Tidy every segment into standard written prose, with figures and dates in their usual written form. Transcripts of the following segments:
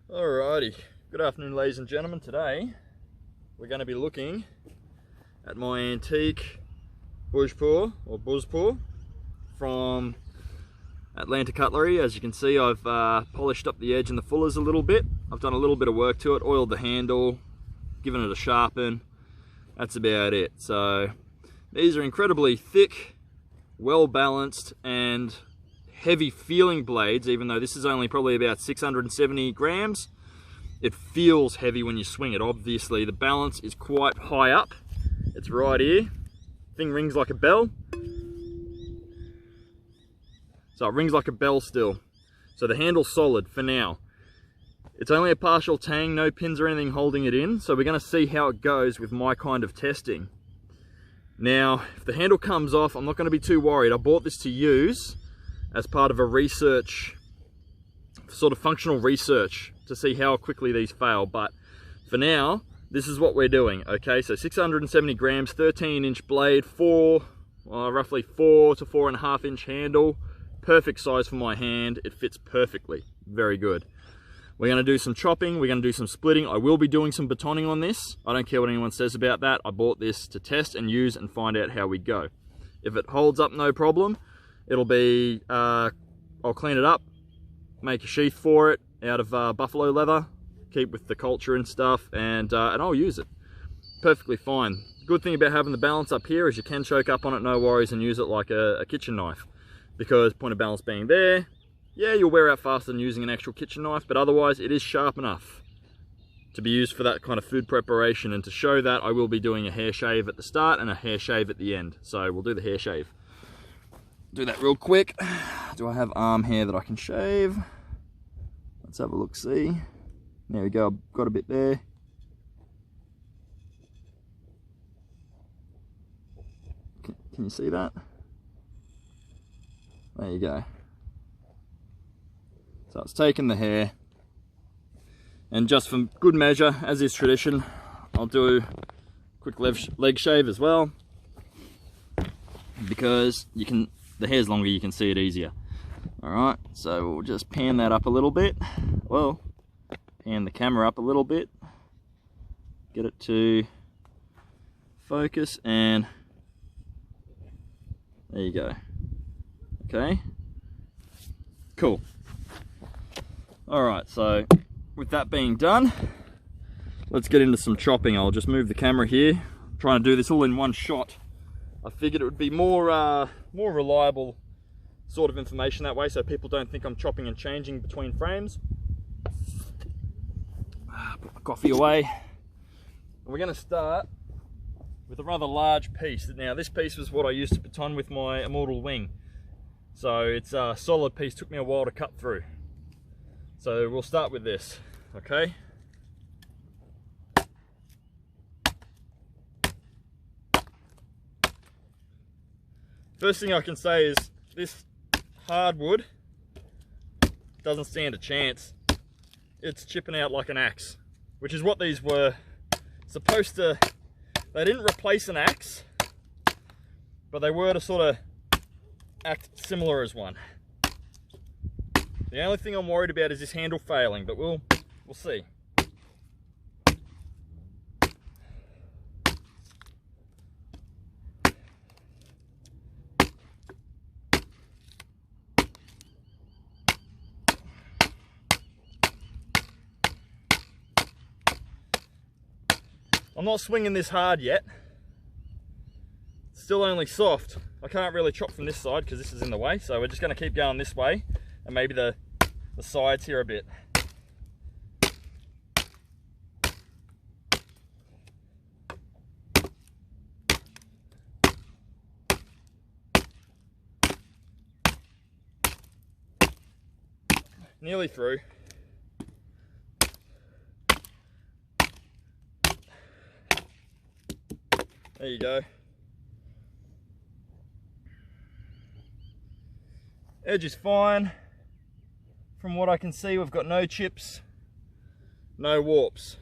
Alrighty, good afternoon ladies and gentlemen. Today we're going to be looking at my Antique Bhojpure or Bhojpure from Atlantic Cutlery. As you can see, I've polished up the edge and the fullers a little bit. I've done a little bit of work to it, oiled the handle, given it a sharpen. That's about it. So these are incredibly thick, well balanced and heavy feeling blades. Even though this is only probably about 670 grams, it feels heavy when you swing it. Obviously the balance is quite high up. It's right here. Thing rings like a bell. So it rings like a bell still. So the handle's solid for now. It's only a partial tang, no pins or anything holding it in. So we're going to see how it goes with my kind of testing. Now, if the handle comes off, I'm not going to be too worried. I bought this to use as part of a research, sort of functional research, to see how quickly these fail. But for now, this is what we're doing. Okay, so 670 grams, 13-inch blade, roughly 4 to 4.5 inch handle. Perfect size for my hand. It fits perfectly. Very good. We're going to do some chopping. We're going to do some splitting. I will be doing some batoning on this. I don't care what anyone says about that. I bought this to test and use and find out how we go. If it holds up, no problem. It'll be, I'll clean it up, make a sheath for it out of buffalo leather, keep with the culture and stuff, and I'll use it. Perfectly fine. Good thing about having the balance up here is you can choke up on it, no worries, and use it like a kitchen knife. Because point of balance being there, yeah, you'll wear out faster than using an actual kitchen knife, but otherwise it is sharp enough to be used for that kind of food preparation. And to show that, I will be doing a hair shave at the start and a hair shave at the end. So we'll do the hair shave. Do that real quick. Do I have arm hair that I can shave? Let's have a look, see. There we go, I've got a bit there. Can you see that? There you go. So it's taken the hair, and just for good measure, as is tradition, I'll do a quick leg shave as well, because the hair's longer, you can see it easier. Alright, so we'll just pan that up a little bit. Well, pan the camera up a little bit, get it to focus, and there you go. Okay, cool. Alright, so with that being done, let's get into some chopping. I'll just move the camera here. I'm trying to do this all in one shot. I figured it would be more reliable sort of information that way, so people don't think I'm chopping and changing between frames. Put my coffee away. And we're going to start with a rather large piece. Now this piece was what I used to baton with my Immortal Wing. So it's a solid piece, took me a while to cut through. So we'll start with this, okay? First thing I can say is this hardwood doesn't stand a chance. It's chipping out like an axe, which is what these were supposed to. They didn't replace an axe, but they were to sort of act similar as one. The only thing I'm worried about is this handle failing, but we'll see. I'm not swinging this hard yet. It's still only soft. I can't really chop from this side because this is in the way, so we're just going to keep going this way, and maybe the sides here a bit. Nearly through. There you go. Edge is fine. From what I can see, we've got no chips, no warps.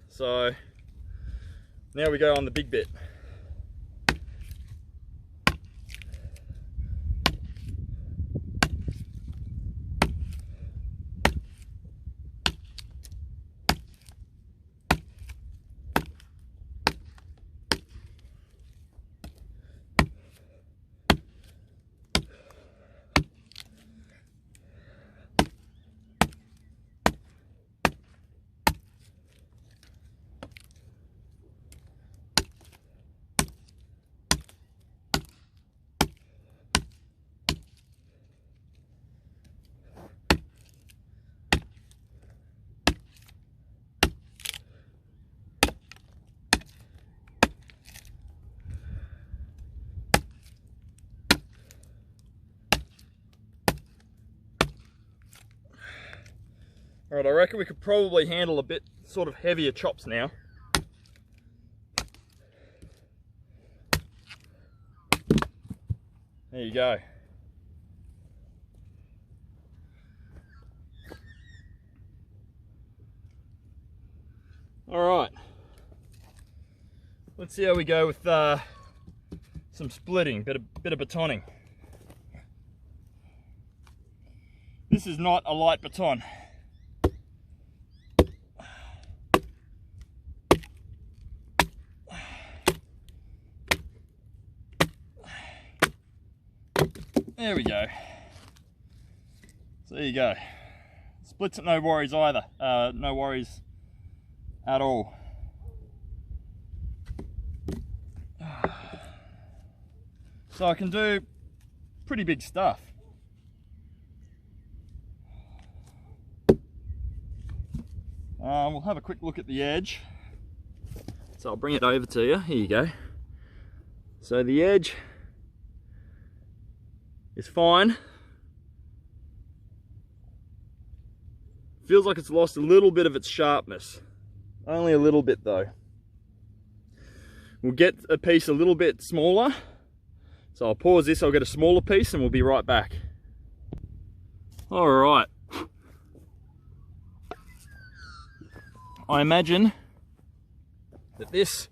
So now we go on the big bit. All right, I reckon we could probably handle a bit sort of heavier chops now. There you go. All right, let's see how we go with some splitting, bit of batoning. This is not a light baton. There we go. So there you go. Splits at no worries either. No worries at all. So I can do pretty big stuff. We'll have a quick look at the edge. So I'll bring it over to you. Here you go. So the edge is fine. Feels like it's lost a little bit of its sharpness. Only a little bit though. We'll get a piece a little bit smaller. So I'll pause this, I'll get a smaller piece and we'll be right back. All right. I imagine that this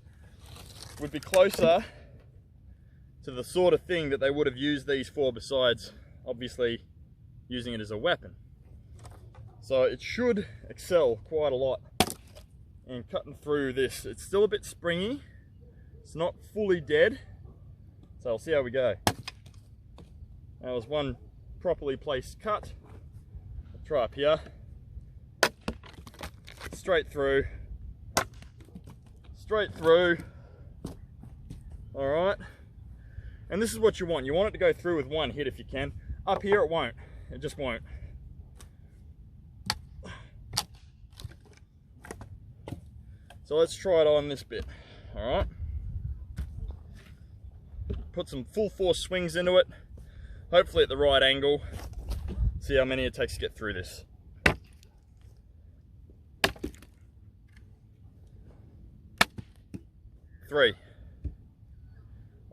would be closer to the sort of thing that they would have used these for, besides obviously using it as a weapon. So it should excel quite a lot in cutting through this. It's still a bit springy. It's not fully dead. So I'll see how we go. That was one properly placed cut. I'll try up here. Straight through. Straight through. All right. And this is what you want. You want it to go through with one hit if you can. Up here it won't. It just won't. So let's try it on this bit. All right. Put some full force swings into it. Hopefully at the right angle. See how many it takes to get through this. Three.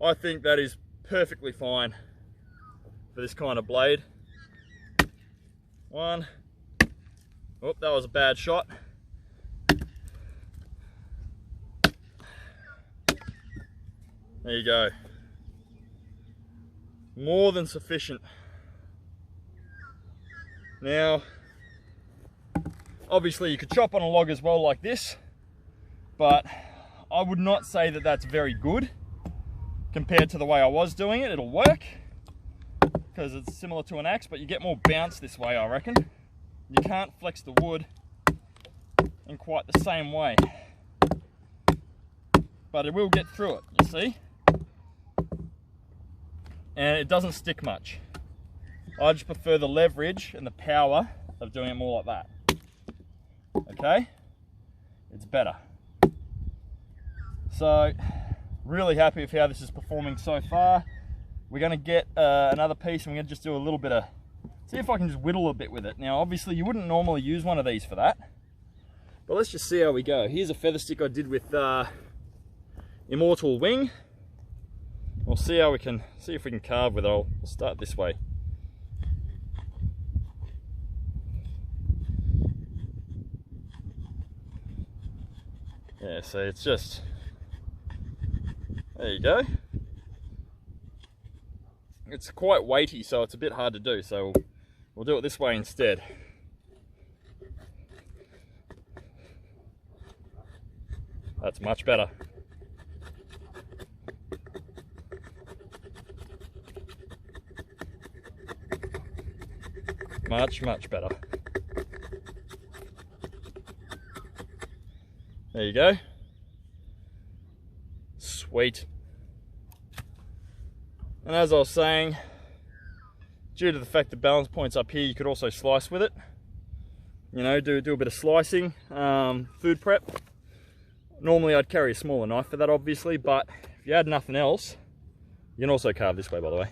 I think that is perfectly fine for this kind of blade. One. Oh, that was a bad shot. There you go. More than sufficient. Now, obviously you could chop on a log as well like this, but I would not say that that's very good compared to the way I was doing it. It'll work because it's similar to an axe, but you get more bounce this way, I reckon. You can't flex the wood in quite the same way, but it will get through it, you see? And it doesn't stick much. I just prefer the leverage and the power of doing it more like that. Okay? It's better. So, really happy with how this is performing so far. We're going to get another piece and we're going to just do a little bit of, see if I can just whittle a bit with it. Now obviously you wouldn't normally use one of these for that, but let's just see how we go. Here's a feather stick I did with Immortal Wing. We'll see how we can, see if we can carve with it. I'll start this way. Yeah, so it's just, there you go. It's quite weighty, so it's a bit hard to do, so we'll do it this way instead. That's much better. Much better. There you go. Sweet. And as I was saying, due to the fact the balance point's up here, you could also slice with it. You know, do a bit of slicing, food prep. Normally I'd carry a smaller knife for that, obviously, but if you had nothing else, you can also carve this way, by the way.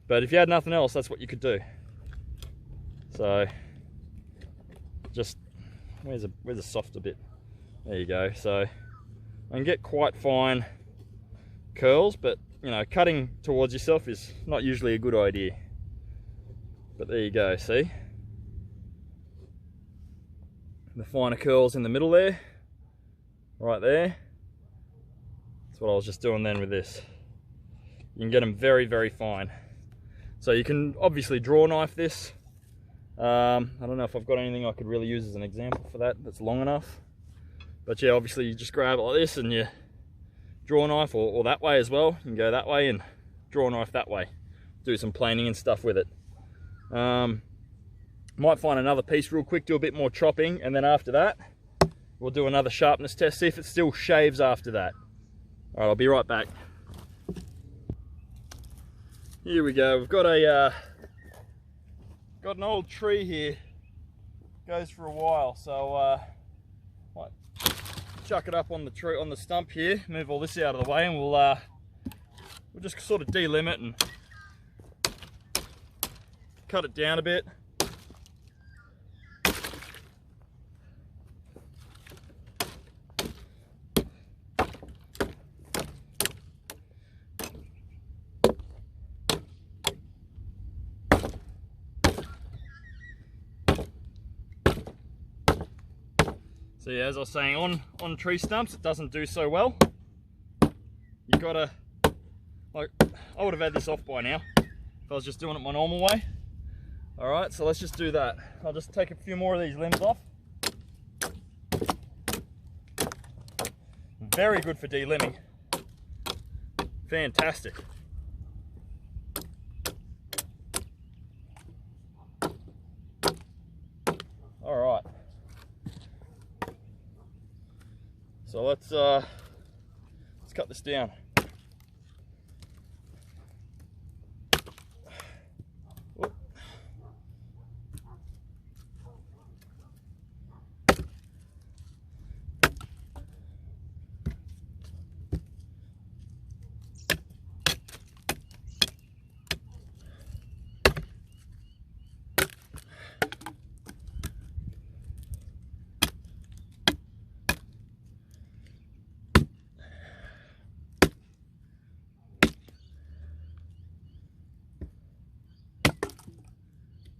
But if you had nothing else, that's what you could do. So where's a softer bit? There you go. So I can get quite fine curls, but you know, cutting towards yourself is not usually a good idea. But there you go, see? The finer curls in the middle there, right there. That's what I was just doing then with this. You can get them very, very fine. So you can obviously draw knife this. I don't know if I've got anything I could really use as an example for that that's long enough. But yeah, obviously you just grab it like this and you draw knife, or that way as well. You can go that way and draw knife that way. Do some planing and stuff with it. Might find another piece real quick, do a bit more chopping, and then after that, we'll do another sharpness test, see if it still shaves after that. All right, I'll be right back. Here we go. We've got got an old tree here. Goes for a while, so might chuck it up on the tree, on the stump here. Move all this out of the way, and we'll just sort of delimit and cut it down a bit. So yeah, as I was saying, on tree stumps, it doesn't do so well. You gotta, like, I would have had this off by now if I was just doing it my normal way. All right, so let's just do that. I'll just take a few more of these limbs off. Very good for delimbing. Fantastic. All right. So let's cut this down. Whoop.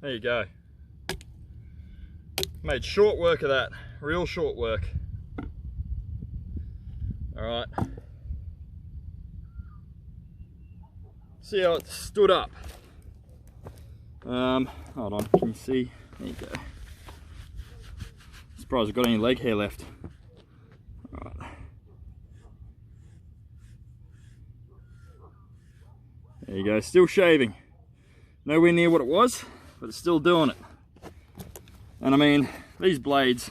There you go. Made short work of that, real short work. All right. See how it stood up. Hold on, can you see? There you go. Surprised I've got any leg hair left. All right. There you go, still shaving. Nowhere near what it was, but it's still doing it. And I mean, these blades,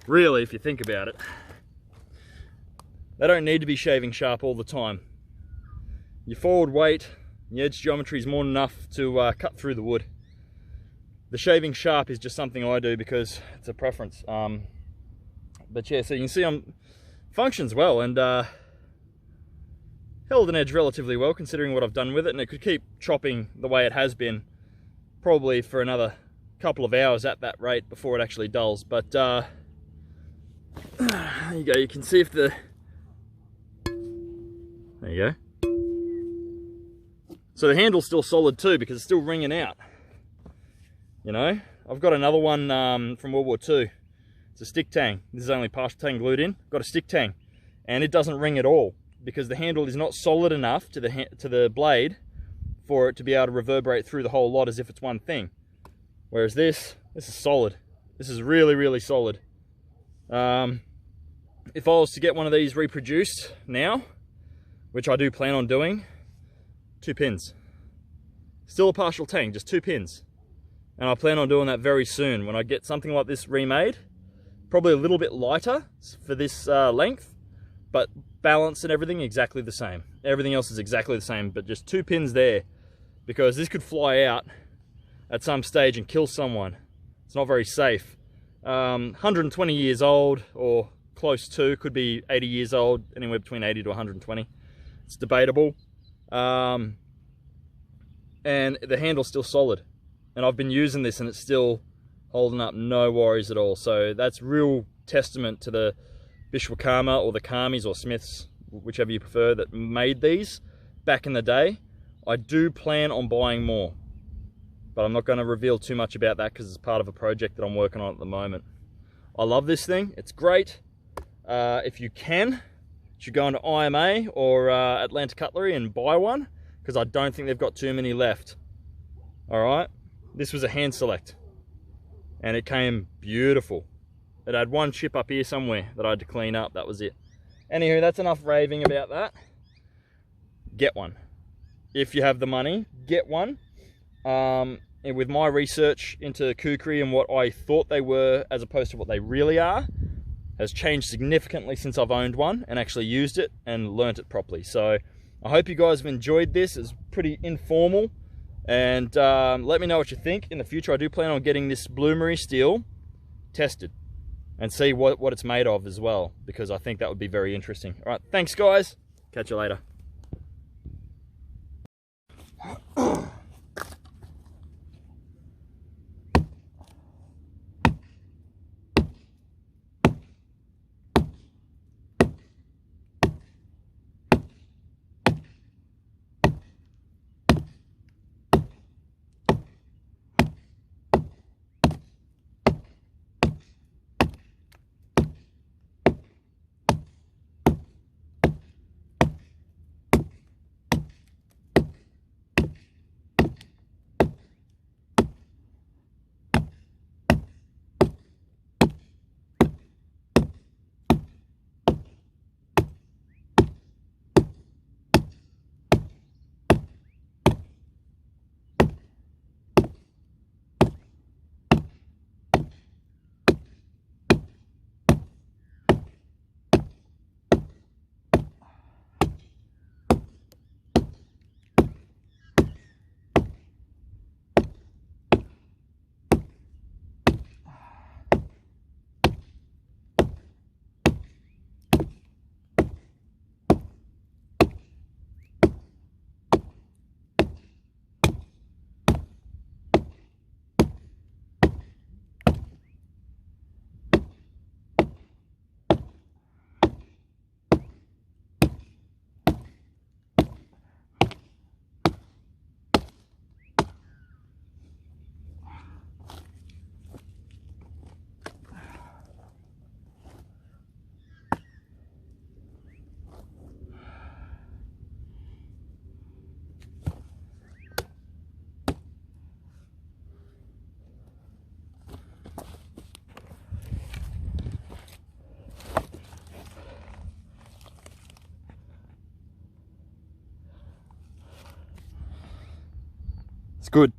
really, if you think about it, they don't need to be shaving sharp all the time. Your forward weight, the edge geometry is more than enough to cut through the wood. The shaving sharp is just something I do because it's a preference. But yeah, so you can see functions well, and held an edge relatively well considering what I've done with it, and it could keep chopping the way it has been probably for another couple of hours at that rate before it actually dulls. But there you go, you can see if the, there you go. So the handle's still solid too because it's still ringing out. You know, I've got another one from World War II. It's a stick tang. This is only partial tang glued in. Got a stick tang, and it doesn't ring at all because the handle is not solid enough to the blade for it to be able to reverberate through the whole lot as if it's one thing. Whereas this is solid. This is really, really solid. If I was to get one of these reproduced now, which I do plan on doing, 2 pins. Still a partial tang, just 2 pins. And I plan on doing that very soon when I get something like this remade. Probably a little bit lighter for this length, but balance and everything exactly the same. Everything else is exactly the same, but just 2 pins there, because this could fly out at some stage and kill someone. It's not very safe. 120 years old or close to, could be 80 years old, anywhere between 80 to 120. It's debatable. And the handle's still solid. And I've been using this and it's still holding up, no worries at all. So that's real testament to the Vishwakarma, or the Karmis or Smiths, whichever you prefer, that made these back in the day. I do plan on buying more, but I'm not going to reveal too much about that because it's part of a project that I'm working on at the moment. I love this thing. It's great. If you can, you should go into IMA or Atlantic Cutlery and buy one, because I don't think they've got too many left. All right. This was a hand select and it came beautiful. It had one chip up here somewhere that I had to clean up. That was it. Anywho, that's enough raving about that. Get one. If you have the money, get one. And with my research into kukri and what I thought they were as opposed to what they really are, has changed significantly since I've owned one and actually used it and learnt it properly. So I hope you guys have enjoyed this. It's pretty informal. And let me know what you think. In the future, I do plan on getting this bloomery steel tested and see what it's made of as well, because I think that would be very interesting. All right, thanks guys. Catch you later. It's good.